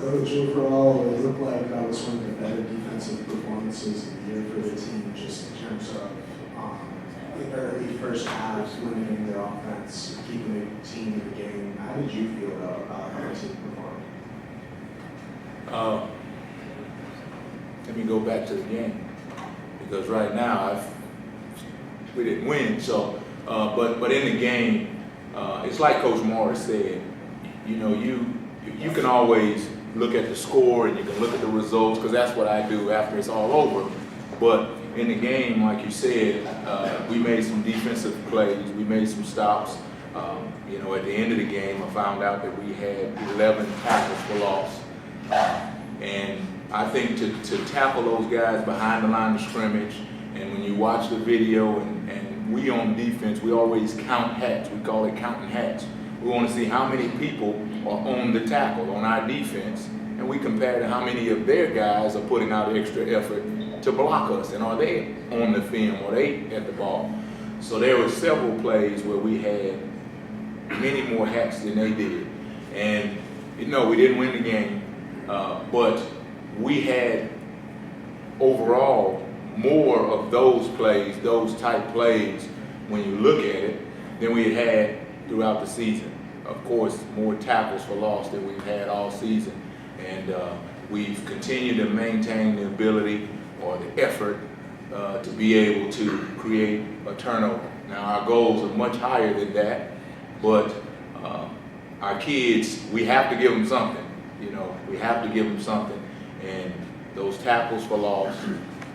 Coach, overall, it looked like that was one of the better defensive performances of the year for the team, just in terms of the early first half, limiting their offense, keeping the team in the game. How did you feel about how the team performed? Let me go back to the game, because right now we didn't win. So, but in the game, it's like Coach Morris said. You know, you can always look at the score and you can look at the results, because that's what I do after it's all over. But in the game, like you said, we made some defensive plays, we made some stops. You know, at the end of the game, I found out that we had 11 tackles for loss. And I think to tackle those guys behind the line of scrimmage, and when you watch the video, and we on defense, we always count hats. We call it counting hats. We want to see how many people are on the tackle on our defense, and we compare to how many of their guys are putting out extra effort to block us, and are they on the film, are they at the ball? So there were several plays where we had many more hats than they did. And you know, we didn't win the game, but we had overall more of those plays, those type plays, when you look at it, than we had throughout the season. Of course, more tackles for loss than we've had all season. And we've continued to maintain the ability or the effort to be able to create a turnover. Now, our goals are much higher than that, but our kids, we have to give them something. You know, we have to give them something. And those tackles for loss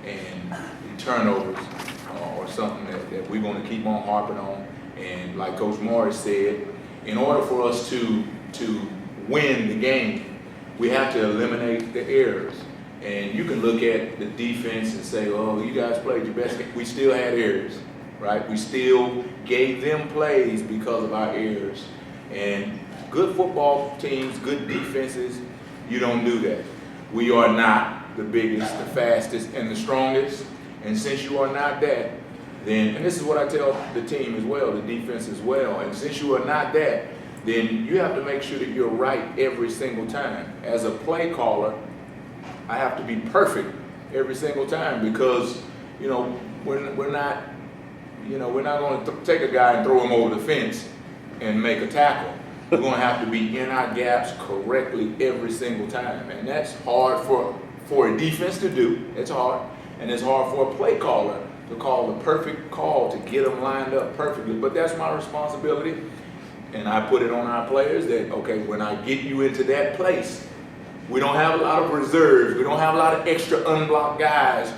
and the turnovers are something that we're going to keep on harping on. And like Coach Morris said, in order for us to win the game, we have to eliminate the errors. And you can look at the defense and say, oh, you guys played your best game. We still had errors, right? We still gave them plays because of our errors. And good football teams, good defenses, you don't do that. We are not the biggest, the fastest, and the strongest. And since you are not that, then, and this is what I tell the team as well, the defense as well, and since you are not that, then you have to make sure that you're right every single time. As a play caller, I have to be perfect every single time, because, you know, we're not going to take a guy and throw him over the fence and make a tackle. We're going to have to be in our gaps correctly every single time, and that's hard for a defense to do. It's hard, and it's hard for a play caller to call the perfect call to get them lined up perfectly. But that's my responsibility, and I put it on our players that, okay, when I get you into that place, we don't have a lot of reserves, we don't have a lot of extra unblocked guys.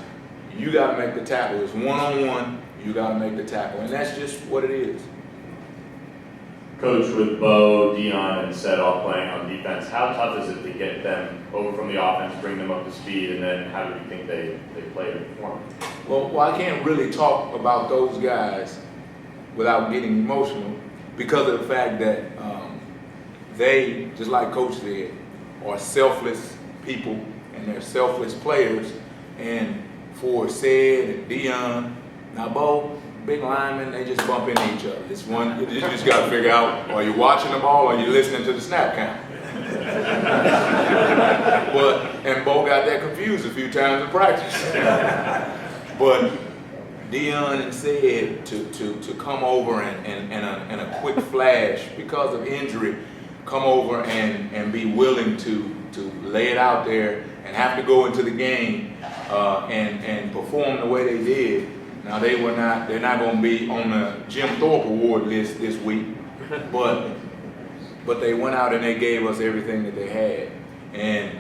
You got to make the tackle. It's one-on-one, you got to make the tackle, and that's just what it is. Coach, with Bo, Dion, and Seth all playing on defense, how tough is it to get them over from the offense, bring them up to speed, and then how do you think they play to perform? Well, I can't really talk about those guys without getting emotional, because of the fact that they, just like Coach said, are selfless people and they're selfless players. And for Sid and Dion, now Bo, big linemen, they just bump into each other. It's one, you just got to figure out, are you watching the ball or are you listening to the snap count? And Bo got that confused a few times in practice. But Dion and Sid to come over and a quick flash because of injury, come over and be willing to lay it out there and have to go into the game and perform the way they did. Now they're not going to be on the Jim Thorpe Award list this week, but they went out and they gave us everything that they had. And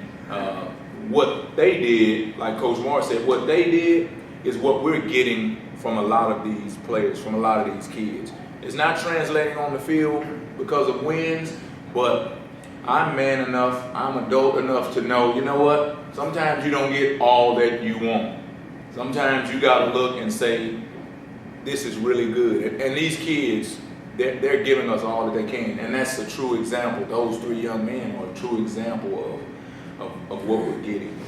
what they did, like Coach Morris said, what they did is what we're getting from a lot of these players, from a lot of these kids. It's not translating on the field because of wins, but I'm man enough, I'm adult enough to know, you know what? Sometimes you don't get all that you want. Sometimes you got to look and say, this is really good. And these kids, they're giving us all that they can. And that's a true example. Those three young men are a true example of what we're getting.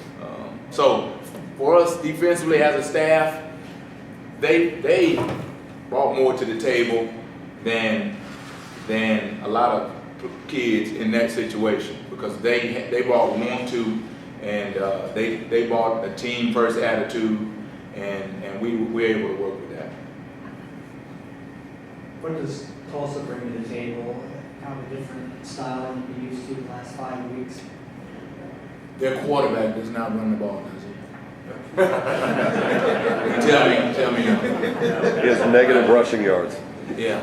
So for us defensively as a staff, they brought more to the table than a lot of kids in that situation because they brought want to, and they brought a team first attitude, and we were able to work with that. What does Tulsa bring to the table? Kind of a different style than you've been used to the last 5 weeks? Their quarterback does not run the ball, does he? Tell me no. He has negative rushing yards. Yeah,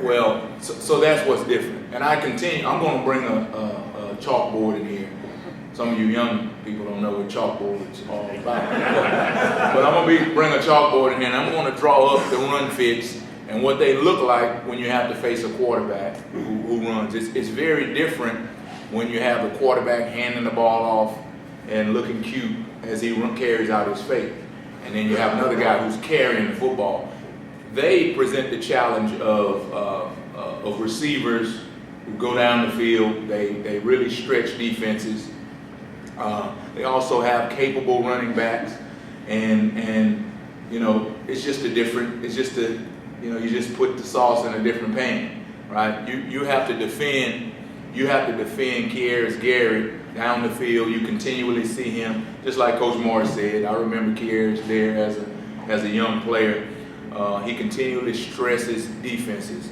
well, so that's what's different. And I continue, I'm going to bring a chalkboard in here. Some of you young people don't know what chalkboard is all about. But I'm going to bring a chalkboard in here, and I'm going to draw up the run fits and what they look like when you have to face a quarterback who runs. It's very different when you have the quarterback handing the ball off and looking cute as he carries out his fake. And then you have another guy who's carrying the football. They present the challenge of receivers who go down the field. They really stretch defenses. They also have capable running backs, and you know, it's just a different. It's just a, you know, you just put the sauce in a different pan, right? You have to defend. You have to defend Kier's Garrett down the field. You continually see him, just like Coach Morris said. I remember Kier's there as a young player. He continually stresses defenses.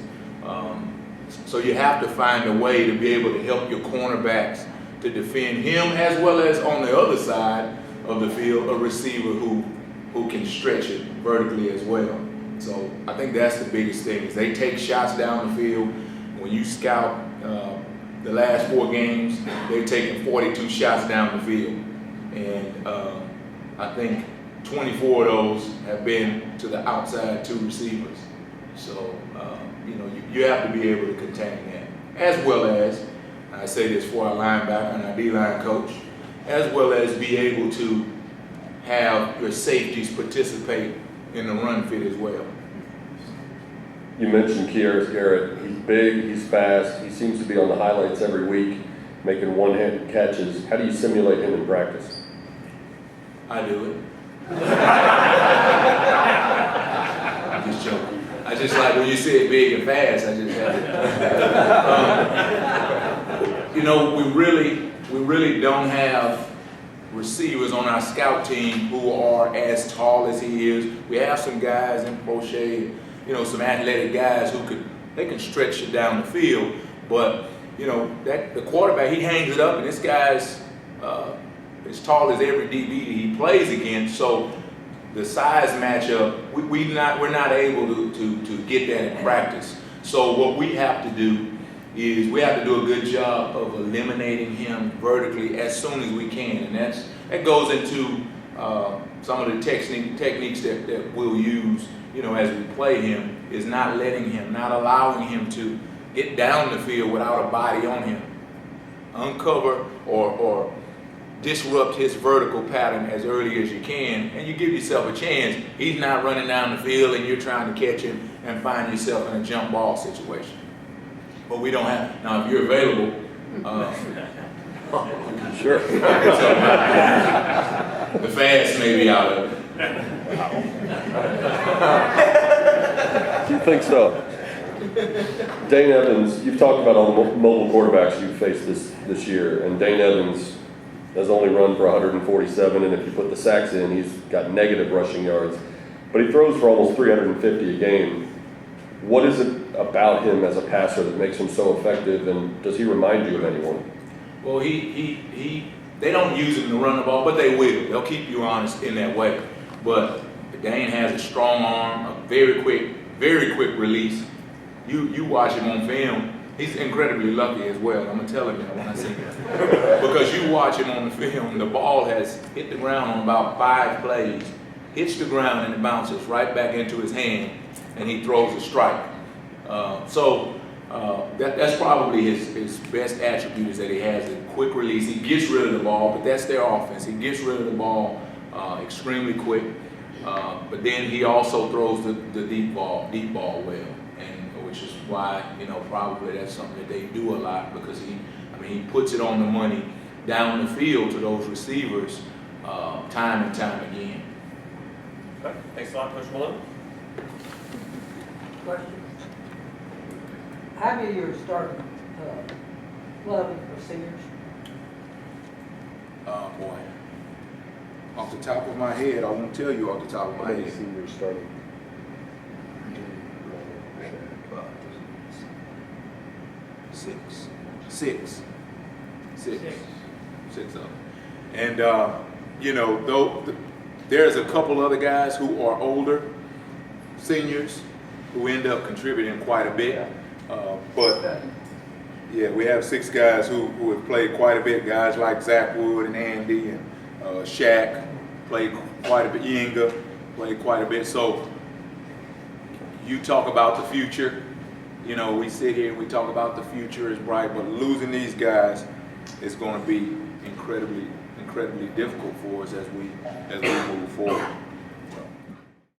So you have to find a way to be able to help your cornerbacks to defend him, as well as on the other side of the field, a receiver who can stretch it vertically as well. So I think that's the biggest thing, is they take shots down the field. When you scout the last 4 games, they've taken 42 shots down the field. And I think 24 of those have been to the outside 2 receivers. So, you know, you have to be able to contain that. As well as, I say this for our linebacker and our D-line coach, as well as be able to have your safeties participate in the run fit as well. You mentioned Kier's Garrett. He's big, he's fast, he seems to be on the highlights every week, making one-handed catches. How do you simulate him in practice? I do it. I'm just joking. I just like when you say it big and fast, I just have it. You know, we really don't have receivers on our scout team who are as tall as he is. We have some guys in Crochet, you know, some athletic guys who can stretch it down the field. But, you know, the quarterback, he hangs it up, and this guy's as tall as every DB he plays against. So the size matchup, we're not able to get that in practice. So what we have to do is we have to do a good job of eliminating him vertically as soon as we can, and that goes into some of the techniques that we'll use, you know, as we play him, is not allowing him to get down the field without a body on him. Uncover or disrupt his vertical pattern as early as you can, and you give yourself a chance. He's not running down the field and you're trying to catch him and find yourself in a jump ball situation. But we don't have. Now, if you're available, Sure. the fast may be out of it. Do you think so? Dane Evans, you've talked about all the mobile quarterbacks you've faced this year, and Dane Evans has only run for 147, and if you put the sacks in, he's got negative rushing yards. But he throws for almost 350 a game. What is it about him as a passer that makes him so effective, and does he remind you of anyone? Well, they don't use him to run the ball, but they will. They'll keep you honest in that way. But Dane has a strong arm, a very quick release. You watch him on film, he's incredibly lucky as well. I'm going to tell him that when I see him. Because you watch him on the film, the ball has hit the ground on about 5 plays, hits the ground and it bounces right back into his hand, and he throws a strike. That's probably his best attribute, is that he has a quick release. He gets rid of the ball, but that's their offense. He gets rid of the ball extremely quick, but then he also throws the deep ball well, and which is why, you know, probably that's something that they do a lot, because he puts it on the money down the field to those receivers time and time again. Okay. Thanks a lot, Coach Malone. Question. How many of your starting 11 for seniors. Oh, boy. Off the top of my head, I won't tell you off the top of my head. seniors starting? Six of them. And, you know, there's a couple other guys who are older, seniors, who end up contributing quite a bit. But, yeah, we have 6 guys who have played quite a bit. Guys like Zach Wood and Andy and Shaq played quite a bit. Yinga played quite a bit. So you talk about the future. You know, we sit here and we talk about the future is bright, but losing these guys is going to be incredibly difficult for us as we move forward.